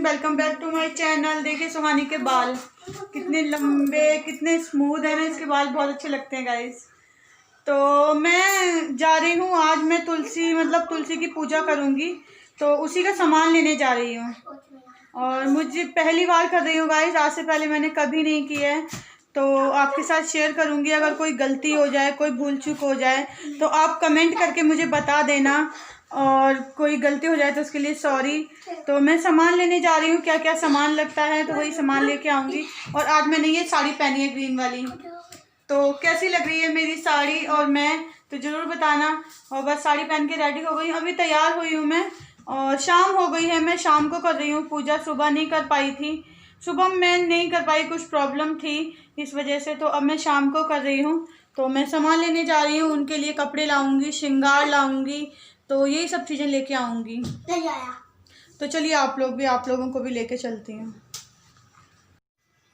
Welcome back to my channel. देखिए सुहानी के बाल कितने लंबे, कितने स्मूथ है ना, इसके बाल बहुत अच्छे लगते हैं गाइस। तो मैं जा रही हूँ आज, मैं तुलसी की पूजा करूँगी, तो उसी का सामान लेने जा रही हूँ। और मुझे पहली बार कर रही हूँ गाइस, आज से पहले मैंने कभी नहीं किया है, तो आपके साथ शेयर करूँगी। अगर कोई गलती हो जाए, कोई भूल चूक हो जाए तो आप कमेंट करके मुझे बता देना, और कोई गलती हो जाए तो उसके लिए सॉरी। तो मैं सामान लेने जा रही हूँ, क्या क्या सामान लगता है तो वही सामान लेके आऊँगी। और आज मैंने ये साड़ी पहनी है ग्रीन वाली, तो कैसी लग रही है मेरी साड़ी और मैं, तो ज़रूर बताना। और बस साड़ी पहन के रेडी हो गई, अभी तैयार हुई हूँ मैं, और शाम हो गई है। मैं शाम को कर रही हूँ पूजा, सुबह नहीं कर पाई थी, सुबह मैं नहीं कर पाई, कुछ प्रॉब्लम थी इस वजह से, तो अब मैं शाम को कर रही हूँ। तो मैं सामान लेने जा रही हूँ, उनके लिए कपड़े लाऊंगी, श्रृंगार लाऊंगी, तो यही सब चीज़ें लेके आऊँगी। तो चलिए आप लोगों को भी लेके चलती हूँ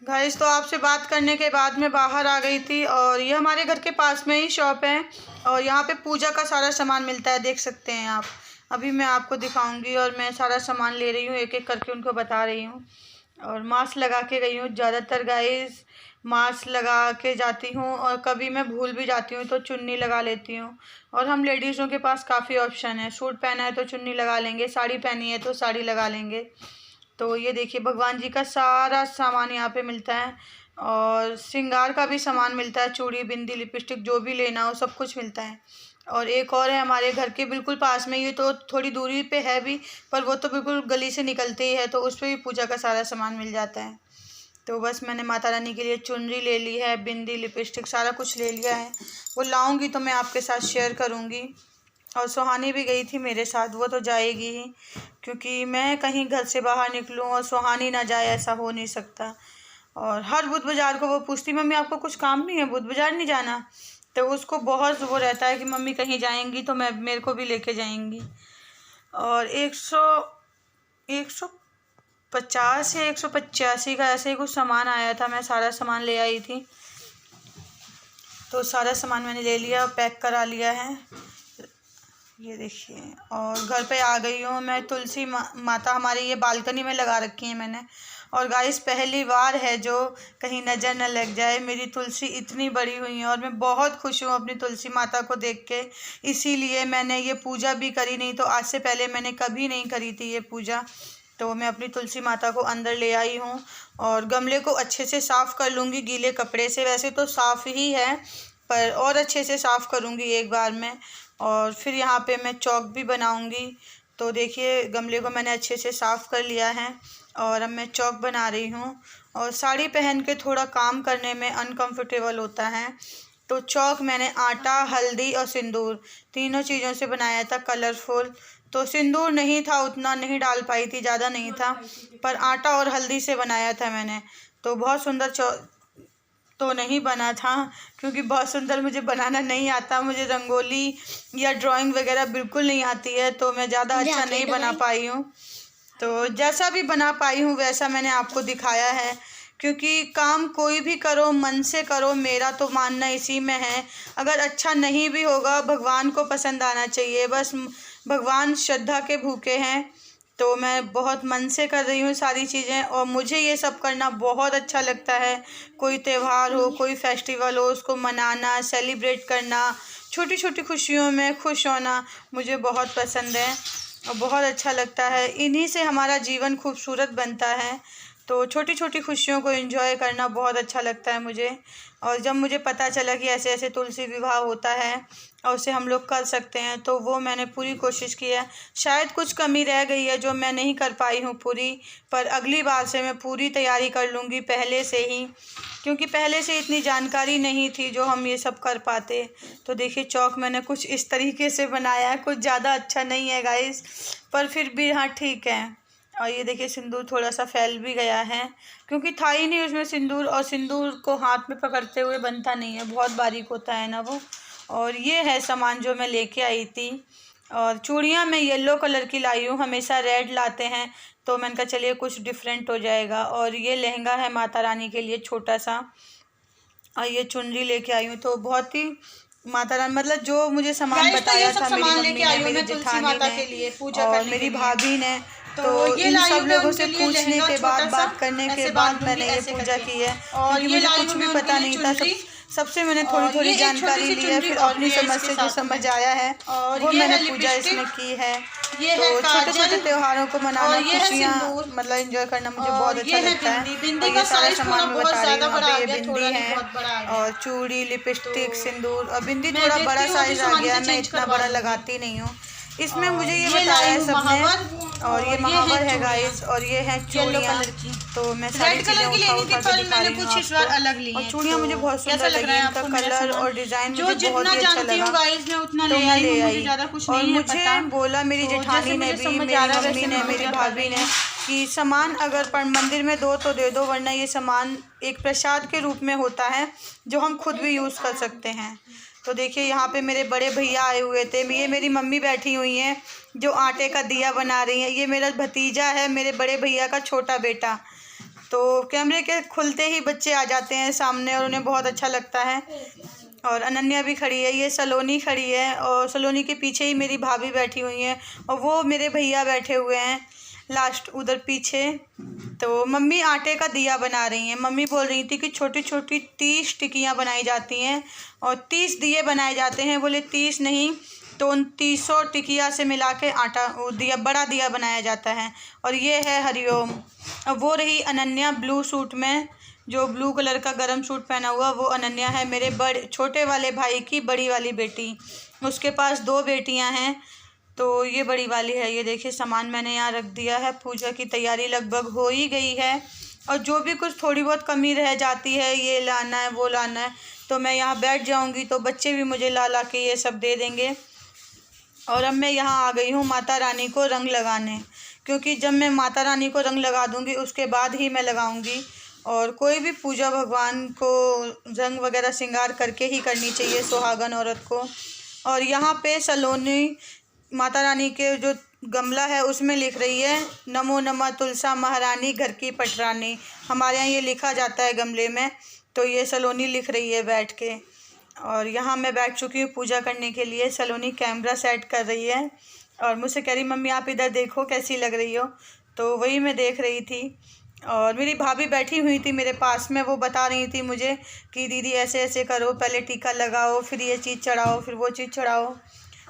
गाइस। तो आपसे बात करने के बाद मैं बाहर आ गई थी, और ये हमारे घर के पास में ही शॉप है, और यहाँ पे पूजा का सारा सामान मिलता है, देख सकते हैं आप। अभी मैं आपको दिखाऊंगी, और मैं सारा सामान ले रही हूँ, एक एक करके उनको बता रही हूँ। और मास्क लगा के गई हूँ, ज़्यादातर गाइस मास्क लगा के जाती हूँ, और कभी मैं भूल भी जाती हूँ तो चुन्नी लगा लेती हूँ। और हम लेडीज़ों के पास काफ़ी ऑप्शन है, सूट पहना है तो चुन्नी लगा लेंगे, साड़ी पहनी है तो साड़ी लगा लेंगे। तो ये देखिए भगवान जी का सारा सामान यहाँ पे मिलता है, और श्रृंगार का भी सामान मिलता है, चूड़ी, बिंदी, लिपस्टिक, जो भी लेना हो सब कुछ मिलता है। और एक और है हमारे घर के बिल्कुल पास में, ये तो थोड़ी दूरी पे है भी, पर वो तो बिल्कुल गली से निकलते ही है, तो उस पर भी पूजा का सारा सामान मिल जाता है। तो बस मैंने माता रानी के लिए चुनरी ले ली है, बिंदी, लिपस्टिक, सारा कुछ ले लिया है। वो लाऊंगी तो मैं आपके साथ शेयर करूँगी। और सुहानी भी गई थी मेरे साथ, वो तो जाएगी ही, क्योंकि मैं कहीं घर से बाहर निकलूं और सुहानी ना जाए, ऐसा हो नहीं सकता। और हर बुध बाजार को वो पूछती, मम्मी आपको कुछ काम नहीं है, बुध बाजार नहीं जाना? तो उसको बहुत वो रहता है कि मम्मी कहीं जाएंगी तो मेरे को भी लेके जाएंगी। और 150 या 185 का ऐसे ही कुछ सामान आया था, मैं सारा सामान ले आई थी। तो सारा सामान मैंने ले लिया, पैक करा लिया है, ये देखिए। और घर पे आ गई हूँ मैं। तुलसी माता हमारी ये बालकनी में लगा रखी है मैंने। और गाइस पहली बार है जो कहीं नज़र न लग जाए, मेरी तुलसी इतनी बड़ी हुई है, और मैं बहुत खुश हूँ अपनी तुलसी माता को देख के। इसीलिए मैंने ये पूजा भी करी, नहीं तो आज से पहले मैंने कभी नहीं करी थी ये पूजा। तो मैं अपनी तुलसी माता को अंदर ले आई हूँ, और गमले को अच्छे से साफ़ कर लूँगी गीले कपड़े से। वैसे तो साफ़ ही है, पर और अच्छे से साफ़ करूँगी एक बार में। और फिर यहाँ पे मैं चौक भी बनाऊँगी। तो देखिए गमले को मैंने अच्छे से साफ़ कर लिया है, और अब मैं चौक बना रही हूँ। और साड़ी पहन के थोड़ा काम करने में अनकंफर्टेबल होता है, तो चौक मैंने आटा, हल्दी और सिंदूर तीनों चीज़ों से बनाया था, कलरफुल। तो सिंदूर नहीं था, उतना नहीं डाल पाई थी, ज़्यादा नहीं था, पर आटा और हल्दी से बनाया था मैंने। तो बहुत सुंदर तो नहीं बना था, क्योंकि बहुत सुंदर मुझे बनाना नहीं आता, मुझे रंगोली या ड्राइंग वगैरह बिल्कुल नहीं आती है, तो मैं ज़्यादा अच्छा नहीं बना पाई हूँ। तो जैसा भी बना पाई हूँ वैसा मैंने आपको दिखाया है, क्योंकि काम कोई भी करो मन से करो, मेरा तो मानना इसी में है। अगर अच्छा नहीं भी होगा, भगवान को पसंद आना चाहिए, बस भगवान श्रद्धा के भूखे हैं। तो मैं बहुत मन से कर रही हूँ सारी चीज़ें, और मुझे ये सब करना बहुत अच्छा लगता है। कोई त्यौहार हो, कोई फेस्टिवल हो, उसको मनाना, सेलिब्रेट करना, छोटी छोटी खुशियों में खुश होना मुझे बहुत पसंद है, और बहुत अच्छा लगता है। इन्हीं से हमारा जीवन खूबसूरत बनता है। तो छोटी छोटी खुशियों को एंजॉय करना बहुत अच्छा लगता है मुझे। और जब मुझे पता चला कि ऐसे ऐसे तुलसी विवाह होता है और उसे हम लोग कर सकते हैं, तो वो मैंने पूरी कोशिश की है। शायद कुछ कमी रह गई है जो मैं नहीं कर पाई हूँ पूरी, पर अगली बार से मैं पूरी तैयारी कर लूँगी पहले से ही, क्योंकि पहले से इतनी जानकारी नहीं थी जो हम ये सब कर पाते। तो देखिए चौक मैंने कुछ इस तरीके से बनाया है, कुछ ज़्यादा अच्छा नहीं है गाइस, पर फिर भी हाँ ठीक है। और ये देखिए सिंदूर थोड़ा सा फैल भी गया है, क्योंकि था ही नहीं उसमें सिंदूर, और सिंदूर को हाथ में पकड़ते हुए बनता नहीं है, बहुत बारीक होता है ना वो। और ये है सामान जो मैं लेके आई थी। और चूड़ियाँ मैं येलो कलर की लाई हूँ, हमेशा रेड लाते हैं, तो मैंने कहा चलिए कुछ डिफरेंट हो जाएगा। और ये लहंगा है माता रानी के लिए छोटा सा, और ये चुनरी लेके आई हूँ। तो बहुत ही माता रानी, मतलब जो मुझे सामान बताया था मेरी मम्मी ने, मेरी जेठानी ने और मेरी भाभी ने, तो इन सब लोगों से पूछने के बाद, बात करने के बाद मैंने ये पूजा की है, क्योंकि मुझे कुछ भी पता नहीं था। सबसे मैंने थोड़ी जानकारी ली है, फिर अपनी समझ से जो समझ आया है वो मैंने पूजा इसमें की है। तो छोटे छोटे त्योहारों को मनाना, खुशियाँ मतलब एंजॉय करना मुझे बहुत अच्छा लगता है। और ये सारा सामान मैं बता रही हूँ। यहाँ पे ये बिंदी है और चूड़ी, लिपस्टिक, सिंदूर। और बिंदी थोड़ा बड़ा साइज आ गया, मैं इतना बड़ा लगाती नहीं हूँ इसमें। मुझे ये बताया है सबने। और ये महावर है गाइस, और ये है चूड़ियाँ। तो मैं सारी चीज़ें उठा के दिखा रही हूँ आपको। और चूड़ियाँ मुझे बहुत सुंदर लगी, इनका कलर और डिज़ाइन मुझे बहुत ही अच्छा लगा, तो मैं ले आई। और मुझे बोला मेरी जेठानी ने भी, मेरी मम्मी ने, मेरी भाभी ने, कि सामान अगर मंदिर में दो तो दे दो, वरना ये सामान एक प्रसाद के रूप में होता है जो हम खुद भी यूज़ कर सकते हैं। तो देखिए यहाँ पे मेरे बड़े भैया आए हुए थे, ये मेरी मम्मी बैठी हुई हैं जो आटे का दिया बना रही हैं। ये मेरा भतीजा है, मेरे बड़े भैया का छोटा बेटा। तो कैमरे के खुलते ही बच्चे आ जाते हैं सामने और उन्हें बहुत अच्छा लगता है। और अनन्या भी खड़ी है, ये सलोनी खड़ी है, और सलोनी के पीछे ही मेरी भाभी बैठी हुई हैं, और वो मेरे भैया बैठे हुए हैं लास्ट उधर पीछे। तो मम्मी आटे का दिया बना रही हैं। मम्मी बोल रही थी कि छोटी छोटी 30 टिक्कियाँ बनाई जाती हैं और 30 दिए बनाए जाते हैं। बोले 30 नहीं तो उन 300 टिकिया से मिला के आटा दिया, बड़ा दिया बनाया जाता है। और ये है हरिओम। अब वो रही अनन्या ब्लू सूट में, जो ब्लू कलर का गरम सूट पहना हुआ, वो अनन्या है, मेरे छोटे वाले भाई की बड़ी वाली बेटी। उसके पास 2 बेटियां हैं, तो ये बड़ी वाली है। ये देखिए सामान मैंने यहाँ रख दिया है। पूजा की तैयारी लगभग हो ही गई है, और जो भी कुछ थोड़ी बहुत कमी रह जाती है, ये लाना है वो लाना है, तो मैं यहाँ बैठ जाऊँगी तो बच्चे भी मुझे ला के ये सब दे देंगे। और अब मैं यहाँ आ गई हूँ माता रानी को रंग लगाने, क्योंकि जब मैं माता रानी को रंग लगा दूँगी उसके बाद ही मैं लगाऊँगी। और कोई भी पूजा भगवान को रंग वगैरह श्रृंगार करके ही करनी चाहिए सुहागन औरत को। और यहाँ पे सलोनी माता रानी के जो गमला है उसमें लिख रही है, नमो नमः तुलसा महारानी घर की पटरानी। हमारे यहाँ ये लिखा जाता है गमले में, तो ये सलोनी लिख रही है बैठ के। और यहाँ मैं बैठ चुकी हूँ पूजा करने के लिए। सलोनी कैमरा सेट कर रही है और मुझसे कह रही मम्मी आप इधर देखो कैसी लग रही हो, तो वही मैं देख रही थी। और मेरी भाभी बैठी हुई थी मेरे पास में, वो बता रही थी मुझे कि दीदी ऐसे ऐसे करो, पहले टीका लगाओ, फिर ये चीज़ चढ़ाओ, फिर वो चीज़ चढ़ाओ।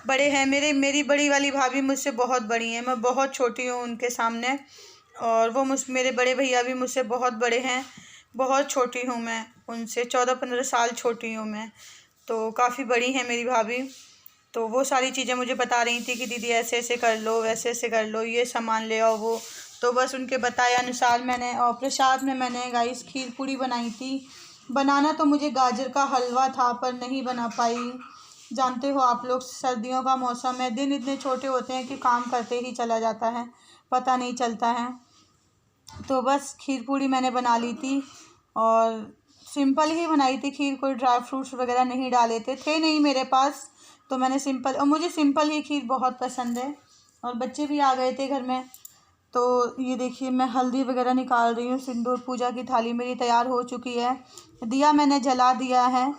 बड़े हैं मेरी बड़ी वाली भाभी मुझसे बहुत बड़ी हैं, मैं बहुत छोटी हूँ उनके सामने। और वो मेरे बड़े भैया भी मुझसे बहुत बड़े हैं, बहुत छोटी हूँ मैं उनसे, 14-15 साल छोटी हूँ मैं, तो काफ़ी बड़ी हैं मेरी भाभी। तो वो सारी चीज़ें मुझे बता रही थी कि दीदी ऐसे ऐसे कर लो, वैसे ऐसे कर लो, ये सामान ले आओ वो। तो बस उनके बताए अनुसार मैंने, और प्रसाद में मैंने गाइस खीर पूड़ी बनाई थी। बनाना तो मुझे गाजर का हलवा था पर नहीं बना पाई। जानते हो आप लोग सर्दियों का मौसम है, दिन इतने छोटे होते हैं कि काम करते ही चला जाता है, पता नहीं चलता है। तो बस खीर पूड़ी मैंने बना ली थी और सिंपल ही बनाई थी खीर, कोई ड्राई फ्रूट्स वगैरह नहीं डाले थे नहीं मेरे पास, तो मैंने सिंपल, और मुझे सिंपल ही खीर बहुत पसंद है। और बच्चे भी आ गए थे घर में। तो ये देखिए मैं हल्दी वगैरह निकाल रही हूँ, सिंदूर, पूजा की थाली मेरी तैयार हो चुकी है, दिया मैंने जला दिया है।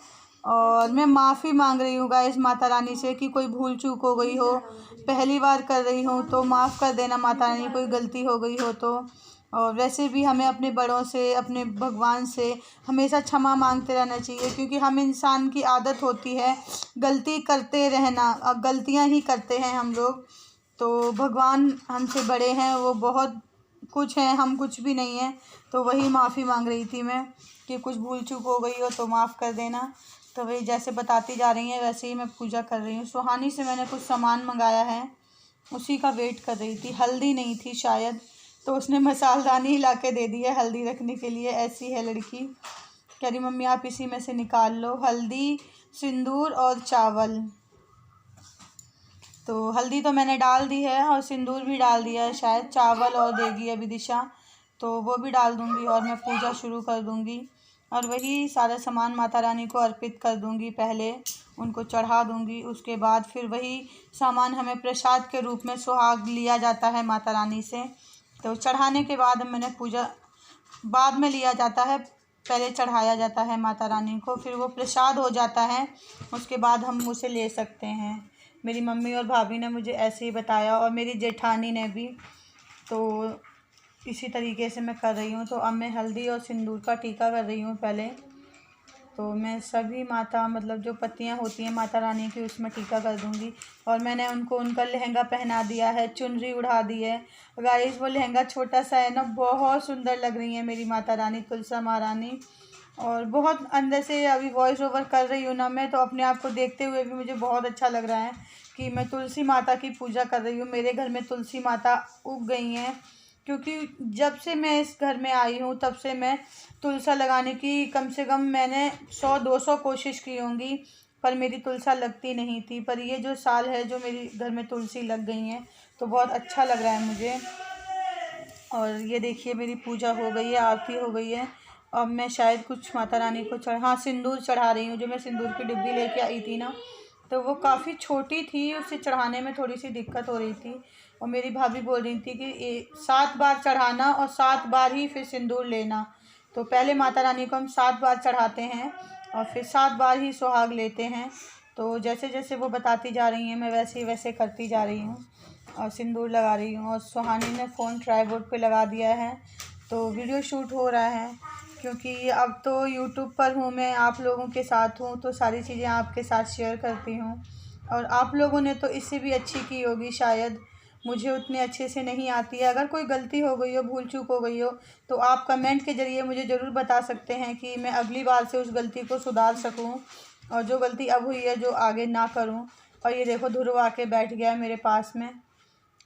और मैं माफ़ी मांग रही हूँ गाइस माता रानी से कि कोई भूल चूक हो गई हो, पहली बार कर रही हूँ तो माफ़ कर देना माता रानी, कोई गलती हो गई हो तो। और वैसे भी हमें अपने बड़ों से, अपने भगवान से हमेशा क्षमा मांगते रहना चाहिए, क्योंकि हम इंसान की आदत होती है गलती करते रहना, अब गलतियाँ ही करते हैं हम लोग। तो भगवान हमसे बड़े हैं, वो बहुत कुछ हैं, हम कुछ भी नहीं हैं। तो वही माफ़ी मांग रही थी मैं कि कुछ भूल चूक हो गई हो तो माफ़ कर देना। तो वही जैसे बताती जा रही हैं वैसे ही मैं पूजा कर रही हूँ। सुहानी से मैंने कुछ सामान मंगाया है, उसी का वेट कर रही थी। हल्दी नहीं थी शायद, तो उसने मसालदानी ही ला के दे दी है हल्दी रखने के लिए। ऐसी है लड़की, कह रही मम्मी आप इसी में से निकाल लो हल्दी, सिंदूर और चावल। तो हल्दी तो मैंने डाल दी है और सिंदूर भी डाल दिया है, शायद चावल और देगी अभी दिशा, तो वो भी डाल दूँगी और मैं पूजा शुरू कर दूँगी। और वही सारा सामान माता रानी को अर्पित कर दूँगी, पहले उनको चढ़ा दूँगी, उसके बाद फिर वही सामान हमें प्रसाद के रूप में सुहाग लिया जाता है माता रानी से। तो चढ़ाने के बाद मैंने पूजा बाद में लिया जाता है, पहले चढ़ाया जाता है माता रानी को, फिर वो प्रसाद हो जाता है, उसके बाद हम उसे ले सकते हैं। मेरी मम्मी और भाभी ने मुझे ऐसे ही बताया और मेरी जेठानी ने भी। तो तो इसी तरीके से मैं कर रही हूँ। तो अब मैं हल्दी और सिंदूर का टीका कर रही हूँ पहले। तो मैं सभी माता मतलब जो पत्तियाँ होती हैं माता रानी की उसमें टीका कर दूँगी। और मैंने उनको उनका लहंगा पहना दिया है, चुनरी उड़ा दी है। गाइस वो लहंगा छोटा सा है ना, बहुत सुंदर लग रही है मेरी माता रानी तुलसा महारानी। और बहुत अंदर से अभी वॉइस ओवर कर रही हूँ ना मैं, तो अपने आप को देखते हुए भी मुझे बहुत अच्छा लग रहा है कि मैं तुलसी माता की पूजा कर रही हूँ। मेरे घर में तुलसी माता उग गई हैं, क्योंकि जब से मैं इस घर में आई हूँ तब से मैं तुलसा लगाने की कम से कम मैंने 100-200 कोशिश की होंगी, पर मेरी तुलसा लगती नहीं थी। पर ये जो साल है जो मेरी घर में तुलसी लग गई हैं, तो बहुत अच्छा लग रहा है मुझे। और ये देखिए मेरी पूजा हो गई है, आरती हो गई है। अब मैं शायद कुछ माता रानी को हाँ सिंदूर चढ़ा रही हूँ। जो मैं सिंदूर की डिब्बी लेके आई थी ना, तो वो काफ़ी छोटी थी, उसे चढ़ाने में थोड़ी सी दिक्कत हो रही थी। और मेरी भाभी बोल रही थी कि 7 बार चढ़ाना और 7 बार ही फिर सिंदूर लेना। तो पहले माता रानी को हम 7 बार चढ़ाते हैं और फिर 7 बार ही सुहाग लेते हैं। तो जैसे जैसे वो बताती जा रही हैं मैं वैसे ही वैसे करती जा रही हूँ और सिंदूर लगा रही हूँ। और सुहानी ने फ़ोन ट्राइपॉड पे लगा दिया है, तो वीडियो शूट हो रहा है। क्योंकि अब तो यूट्यूब पर हूँ मैं, आप लोगों के साथ हूँ, तो सारी चीज़ें आपके साथ शेयर करती हूँ। और आप लोगों ने तो इससे भी अच्छी की होगी शायद, मुझे उतने अच्छे से नहीं आती है। अगर कोई गलती हो गई हो, भूल चूक हो गई हो, तो आप कमेंट के ज़रिए मुझे ज़रूर बता सकते हैं कि मैं अगली बार से उस गलती को सुधार सकूं और जो गलती अब हुई है जो आगे ना करूं। और ये देखो ध्रुव आके बैठ गया है मेरे पास में।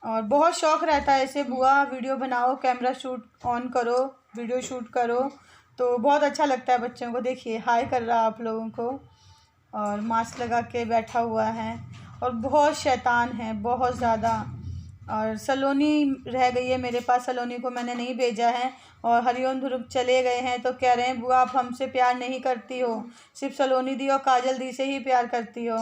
और बहुत शौक़ रहता है ऐसे, बुआ वीडियो बनाओ, कैमरा शूट ऑन करो, वीडियो शूट करो, तो बहुत अच्छा लगता है बच्चों को। देखिए हाय कर रहा आप लोगों को और मास्क लगा के बैठा हुआ है। और बहुत शैतान है, बहुत ज़्यादा। और सलोनी रह गई है मेरे पास, सलोनी को मैंने नहीं भेजा है। और हरिओम ध्रुव चले गए हैं, तो कह रहे हैं बुआ आप हमसे प्यार नहीं करती हो, सिर्फ सलोनी दी और काजल दी से ही प्यार करती हो।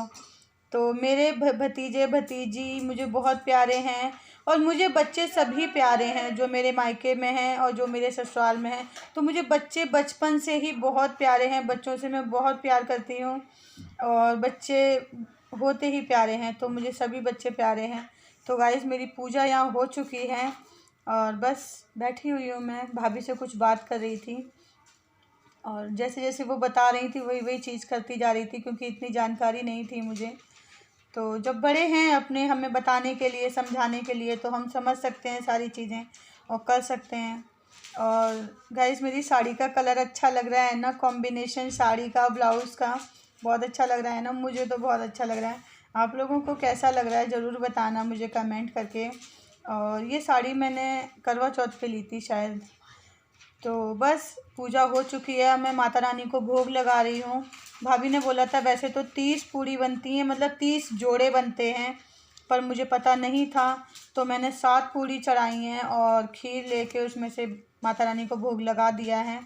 तो मेरे भतीजे भतीजी मुझे बहुत प्यारे हैं और मुझे बच्चे सभी प्यारे हैं जो मेरे मायके में हैं और जो मेरे ससुराल में हैं। तो मुझे बच्चे बचपन से ही बहुत प्यारे हैं, बच्चों से मैं बहुत प्यार करती हूँ और बच्चे होते ही प्यारे हैं, तो मुझे सभी बच्चे प्यारे हैं। तो गाइस मेरी पूजा यहाँ हो चुकी है और बस बैठी हुई हूँ मैं, भाभी से कुछ बात कर रही थी और जैसे जैसे वो बता रही थी वही वही चीज़ करती जा रही थी, क्योंकि इतनी जानकारी नहीं थी मुझे। तो जब बड़े हैं अपने हमें बताने के लिए, समझाने के लिए, तो हम समझ सकते हैं सारी चीज़ें और कर सकते हैं। और गाइस मेरी साड़ी का कलर अच्छा लग रहा है ना, कॉम्बिनेशन साड़ी का ब्लाउज़ का बहुत अच्छा लग रहा है ना, मुझे तो बहुत अच्छा लग रहा है। आप लोगों को कैसा लग रहा है ज़रूर बताना मुझे कमेंट करके। और ये साड़ी मैंने करवा चौथ पे ली थी शायद। तो बस पूजा हो चुकी है, मैं माता रानी को भोग लगा रही हूँ। भाभी ने बोला था वैसे तो 30 पूड़ी बनती हैं, मतलब 30 जोड़े बनते हैं, पर मुझे पता नहीं था, तो मैंने 7 पूड़ी चढ़ाई हैं और खीर लेके उसमें से माता रानी को भोग लगा दिया है।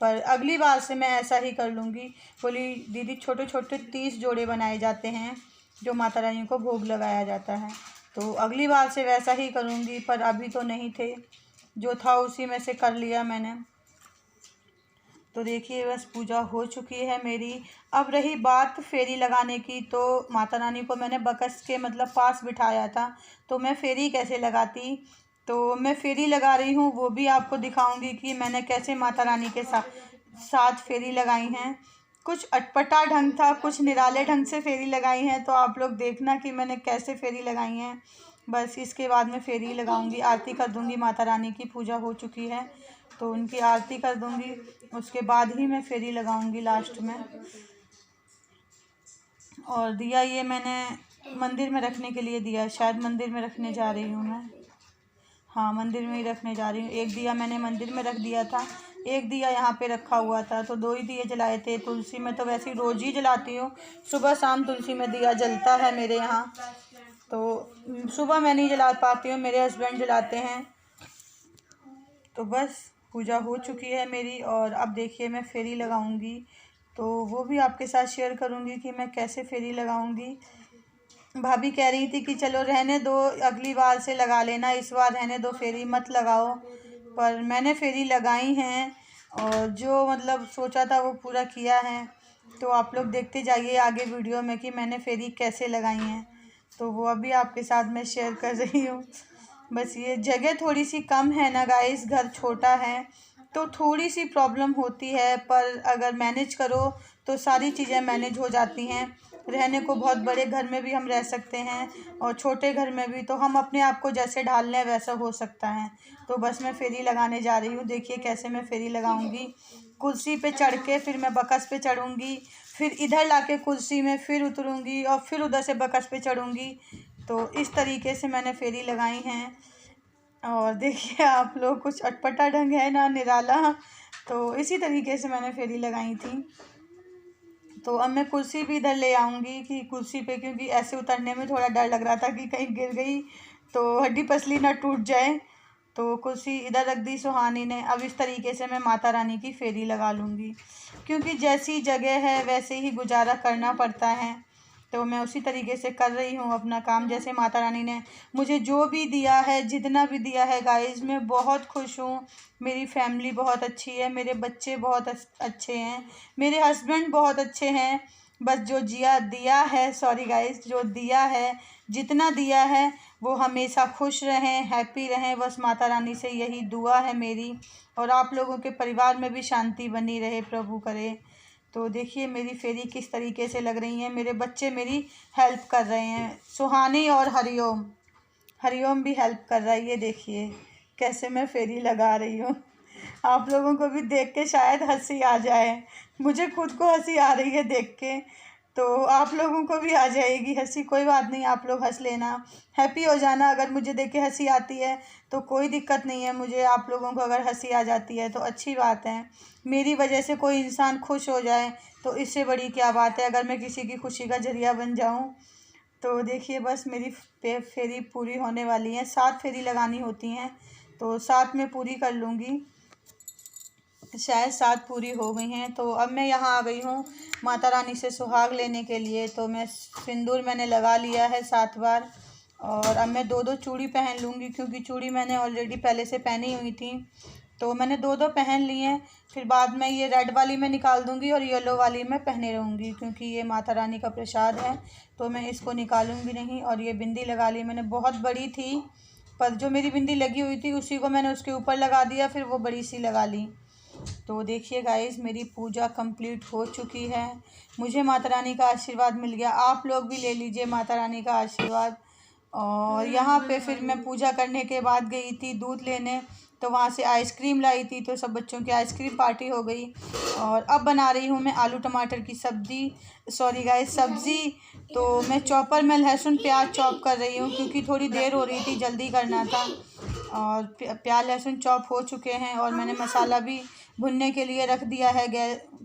पर अगली बार से मैं ऐसा ही कर लूँगी। बोली दीदी छोटे छोटे 30 जोड़े बनाए जाते हैं जो माता रानी को भोग लगाया जाता है, तो अगली बार से वैसा ही करूँगी। पर अभी तो नहीं थे, जो था उसी में से कर लिया मैंने। तो देखिए बस पूजा हो चुकी है मेरी। अब रही बात फेरी लगाने की, तो माता रानी को मैंने बकस के मतलब पास बिठाया था, तो मैं फेरी कैसे लगाती, तो मैं फेरी लगा रही हूँ, वो भी आपको दिखाऊंगी कि मैंने कैसे माता रानी के साथ फेरी लगाई हैं। कुछ अटपटा ढंग था, कुछ निराले ढंग से फेरी लगाई हैं, तो आप लोग देखना कि मैंने कैसे फेरी लगाई हैं। बस इसके बाद मैं फेरी लगाऊंगी, आरती कर दूंगी। माता रानी की पूजा हो चुकी है तो उनकी आरती कर दूंगी, उसके बाद ही मैं फेरी लगाऊंगी लास्ट में। और दिया ये मैंने मंदिर में रखने के लिए दिया, शायद मंदिर में रखने जा रही हूँ मैं। हाँ मंदिर में ही रखने जा रही हूँ। एक दिया मैंने मंदिर में रख दिया था, एक दिया यहाँ पे रखा हुआ था, तो 2 ही दिए जलाए थे। तुलसी में तो वैसे ही रोज़ ही जलाती हूँ, सुबह शाम तुलसी में दिया जलता है मेरे यहाँ। तो सुबह मैं नहीं जला पाती हूँ, मेरे हस्बैंड जलाते हैं। तो बस पूजा हो चुकी है मेरी और अब देखिए मैं फेरी लगाऊंगी, तो वो भी आपके साथ शेयर करूंगी कि मैं कैसे फेरी लगाऊंगी। भाभी कह रही थी कि चलो रहने दो, अगली बार से लगा लेना, इस बार रहने दो, फेरी मत लगाओ। पर मैंने फेरी लगाई हैं और जो मतलब सोचा था वो पूरा किया है। तो आप लोग देखते जाइए आगे वीडियो में कि मैंने फेरी कैसे लगाई हैं, तो वो अभी आपके साथ मैं शेयर कर रही हूँ। बस ये जगह थोड़ी सी कम है ना गाइस, घर छोटा है तो थोड़ी सी प्रॉब्लम होती है, पर अगर मैनेज करो तो सारी चीज़ें मैनेज हो जाती हैं। रहने को बहुत बड़े घर में भी हम रह सकते हैं और छोटे घर में भी, तो हम अपने आप को जैसे ढाल लें वैसा हो सकता है। तो बस मैं फेरी लगाने जा रही हूँ। देखिए कैसे मैं फेरी लगाऊंगी। कुर्सी पे चढ़ के फिर मैं बकस पे चढ़ूंगी, फिर इधर लाके कुर्सी में फिर उतरूंगी और फिर उधर से बकस पे चढ़ूंगी। तो इस तरीके से मैंने फेरी लगाई हैं। और देखिए आप लोग, कुछ अटपटा ढंग है ना, निराला। तो इसी तरीके से मैंने फेरी लगाई थी। तो अब मैं कुर्सी भी इधर ले आऊँगी कि कुर्सी पे, क्योंकि ऐसे उतरने में थोड़ा डर लग रहा था कि कहीं गिर गई तो हड्डी पसली ना टूट जाए। तो कुर्सी इधर रख दी सुहानी ने। अब इस तरीके से मैं माता रानी की फेरी लगा लूँगी, क्योंकि जैसी जगह है वैसे ही गुजारा करना पड़ता है। तो मैं उसी तरीके से कर रही हूँ अपना काम, जैसे माता रानी ने मुझे जो भी दिया है, जितना भी दिया है गाइस, मैं बहुत खुश हूँ। मेरी फैमिली बहुत अच्छी है, मेरे बच्चे बहुत अच्छे हैं, मेरे हस्बैंड बहुत अच्छे हैं। बस जो दिया है, सॉरी गाइस, जो दिया है, जितना दिया है वो हमेशा खुश रहें, हैप्पी रहें। बस माता रानी से यही दुआ है मेरी, और आप लोगों के परिवार में भी शांति बनी रहे, प्रभु करे। तो देखिए मेरी फेरी किस तरीके से लग रही है। मेरे बच्चे मेरी हेल्प कर रहे हैं, सुहानी और हरिओम। हरिओम भी हेल्प कर रहा है। ये देखिए कैसे मैं फेरी लगा रही हूँ। आप लोगों को भी देख के शायद हंसी आ जाए, मुझे खुद को हंसी आ रही है देख के, तो आप लोगों को भी आ जाएगी हंसी। कोई बात नहीं, आप लोग हंस लेना, हैप्पी हो जाना। अगर मुझे देख के हंसी आती है तो कोई दिक्कत नहीं है मुझे। आप लोगों को अगर हंसी आ जाती है तो अच्छी बात है। मेरी वजह से कोई इंसान खुश हो जाए तो इससे बड़ी क्या बात है, अगर मैं किसी की खुशी का ज़रिया बन जाऊँ। तो देखिए बस मेरी फेरी पूरी होने वाली है। 7 फेरी लगानी होती हैं, तो 7 में पूरी कर लूँगी। शायद 7 पूरी हो गई हैं। तो अब मैं यहाँ आ गई हूँ माता रानी से सुहाग लेने के लिए। तो मैं सिंदूर मैंने लगा लिया है 7 बार, और अब मैं 2-2 चूड़ी पहन लूँगी, क्योंकि चूड़ी मैंने ऑलरेडी पहले से पहनी हुई थी। तो मैंने 2-2 पहन ली हैं। फिर बाद में ये रेड वाली मैं निकाल दूँगी और येलो वाली मैं पहने रहूँगी, क्योंकि ये माता रानी का प्रसाद है, तो मैं इसको निकालूँगी नहीं। और ये बिंदी लगा ली मैंने, बहुत बड़ी थी, पर जो मेरी बिंदी लगी हुई थी उसी को मैंने उसके ऊपर लगा दिया, फिर वो बड़ी सी लगा ली। तो देखिए गाइस मेरी पूजा कंप्लीट हो चुकी है, मुझे माता रानी का आशीर्वाद मिल गया। आप लोग भी ले लीजिए माता रानी का आशीर्वाद। और यहाँ पे फिर मैं पूजा करने के बाद गई थी दूध लेने, तो वहाँ से आइसक्रीम लाई थी, तो सब बच्चों की आइसक्रीम पार्टी हो गई। और अब बना रही हूँ मैं आलू टमाटर की सब्ज़ी, सॉरी गाइस सब्ज़ी। तो मैं चॉपर में लहसुन प्याज चॉप कर रही हूँ, क्योंकि थोड़ी देर हो रही थी, जल्दी करना था। और प्याज लहसुन चॉप हो चुके हैं, और मैंने मसाला भी भुनने के लिए रख दिया है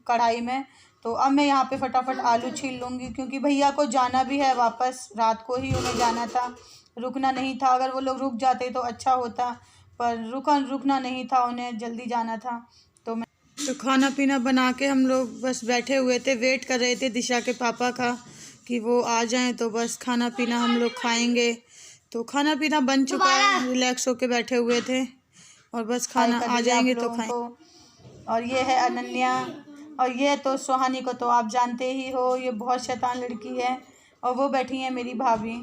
कढ़ाई में। तो अब मैं यहाँ पे फटाफट आलू छील लूँगी, क्योंकि भैया को जाना भी है वापस, रात को ही उन्हें जाना था, रुकना नहीं था। अगर वो लोग रुक जाते तो अच्छा होता, पर रुकना नहीं था, उन्हें जल्दी जाना था। तो खाना पीना बना के हम लोग बस बैठे हुए थे, वेट कर रहे थे दिशा के पापा का कि वो आ जाएं, तो बस खाना पीना हम लोग खाएंगे। तो खाना पीना बन चुका है, रिलैक्स होके बैठे हुए थे, और बस खाना आ जाएंगे तो खाएं। और ये है अनन्या, और ये तो सुहानी को तो आप जानते ही हो, ये बहुत शैतान लड़की है। और वो बैठी हैं मेरी भाभी,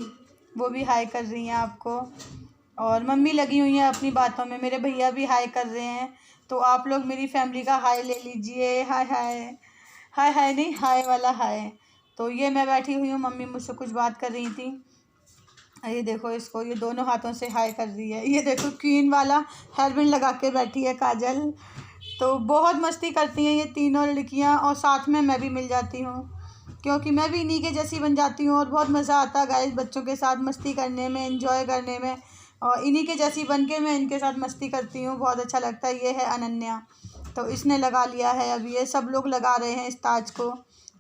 वो भी हाय कर रही हैं आपको। और मम्मी लगी हुई हैं अपनी बातों में, मेरे भैया भी हाय कर रहे हैं। तो आप लोग मेरी फैमिली का हाय ले लीजिए, हाय हाय, हाय हाय नहीं, हाय वाला हाय। तो ये मैं बैठी हुई हूँ, मम्मी मुझसे कुछ बात कर रही थी। ये देखो इसको, ये दोनों हाथों से हाय कर रही है। ये देखो क्वीन वाला हेयरबैंड लगा के बैठी है काजल। तो बहुत मस्ती करती हैं ये तीनों लड़कियां, और साथ में मैं भी मिल जाती हूँ, क्योंकि मैं भी इन्हीं के जैसी बन जाती हूँ। और बहुत मज़ा आता है गाइस बच्चों के साथ मस्ती करने में, एंजॉय करने में, और इन्हीं के जैसी बन के मैं इनके साथ मस्ती करती हूँ, बहुत अच्छा लगता है। ये है अनन्या, तो इसने लगा लिया है, अब ये सब लोग लगा रहे हैं इस ताज को,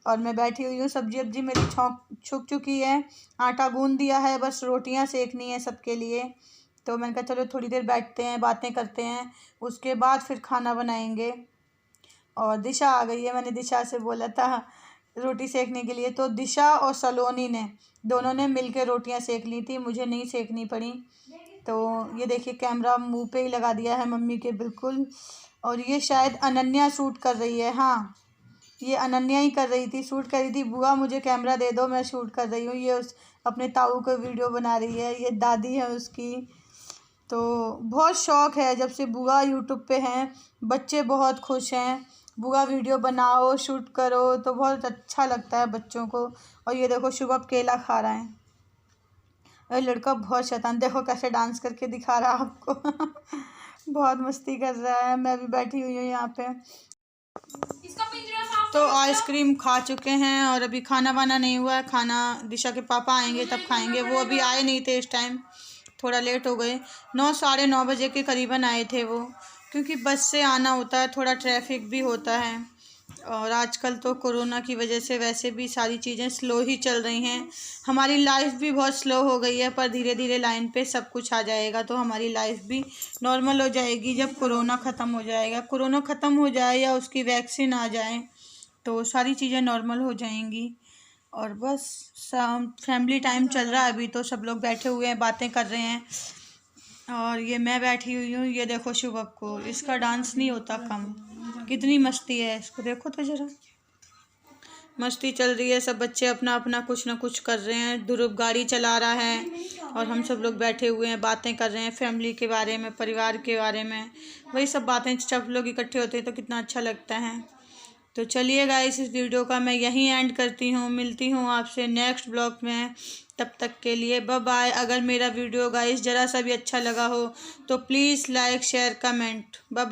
और मैं बैठी हुई हूँ। सब्जी वब्जी मेरी छुक चुकी है, आटा गूंद दिया है, बस रोटियां सेकनी है सबके लिए। तो मैंने कहा चलो थोड़ी देर बैठते हैं, बातें करते हैं, उसके बाद फिर खाना बनाएंगे। और दिशा आ गई है, मैंने दिशा से बोला था रोटी सेकने के लिए, तो दिशा और सलोनी ने दोनों ने मिलकर रोटियां सेक ली थी, मुझे नहीं सेकनी पड़ी। तो ये देखिए कैमरा मुंह पे ही लगा दिया है मम्मी के बिल्कुल। और ये शायद अनन्या शूट कर रही है, हाँ ये अनन्या ही कर रही थी, शूट कर रही थी। बुआ मुझे कैमरा दे दो, मैं शूट कर रही हूँ। ये उस अपने ताऊ को वीडियो बना रही है, ये दादी है उसकी। तो बहुत शौक़ है जब से बुआ यूट्यूब पे हैं, बच्चे बहुत खुश हैं। बुआ वीडियो बनाओ, शूट करो, तो बहुत अच्छा लगता है बच्चों को। और ये देखो शुभम केला खा रहा है। और लड़का बहुत शैतान, देखो कैसे डांस करके दिखा रहा है आपको बहुत मस्ती कर रहा है। मैं भी बैठी हुई हूँ यहाँ पे। तो आइसक्रीम खा चुके हैं और अभी खाना वाना नहीं हुआ है। खाना दिशा के पापा आएंगे तब खाएंगे। वो अभी आए नहीं थे इस टाइम, थोड़ा लेट हो गए। 9 साढ़े 9 बजे के करीबन आए थे वो, क्योंकि बस से आना होता है, थोड़ा ट्रैफिक भी होता है। और आजकल तो कोरोना की वजह से वैसे भी सारी चीज़ें स्लो ही चल रही हैं। हमारी लाइफ भी बहुत स्लो हो गई है, पर धीरे धीरे लाइन पे सब कुछ आ जाएगा, तो हमारी लाइफ भी नॉर्मल हो जाएगी जब कोरोना ख़त्म हो जाएगा। कोरोना ख़त्म हो जाए या उसकी वैक्सीन आ जाए तो सारी चीज़ें नॉर्मल हो जाएंगी। और बस फैमिली टाइम चल रहा है अभी, तो सब लोग बैठे हुए हैं, बातें कर रहे हैं। और ये मैं बैठी हुई हूँ। ये देखो शुभम को, इसका डांस नहीं होता कम, कितनी मस्ती है इसको, देखो तो ज़रा मस्ती चल रही है। सब बच्चे अपना अपना कुछ ना कुछ कर रहे हैं। ध्रुव गाड़ी चला रहा है और हम सब लोग बैठे हुए हैं, बातें कर रहे हैं फैमिली के बारे में, परिवार के बारे में। वही सब बातें, सब लोग इकट्ठे होते हैं तो कितना अच्छा लगता है। तो चलिए गाइस, इस वीडियो का मैं यहीं एंड करती हूँ। मिलती हूँ आपसे नेक्स्ट ब्लॉग में, तब तक के लिए बाय बाय। अगर मेरा वीडियो गाइस ज़रा सा भी अच्छा लगा हो तो please like share comment. Bye bye.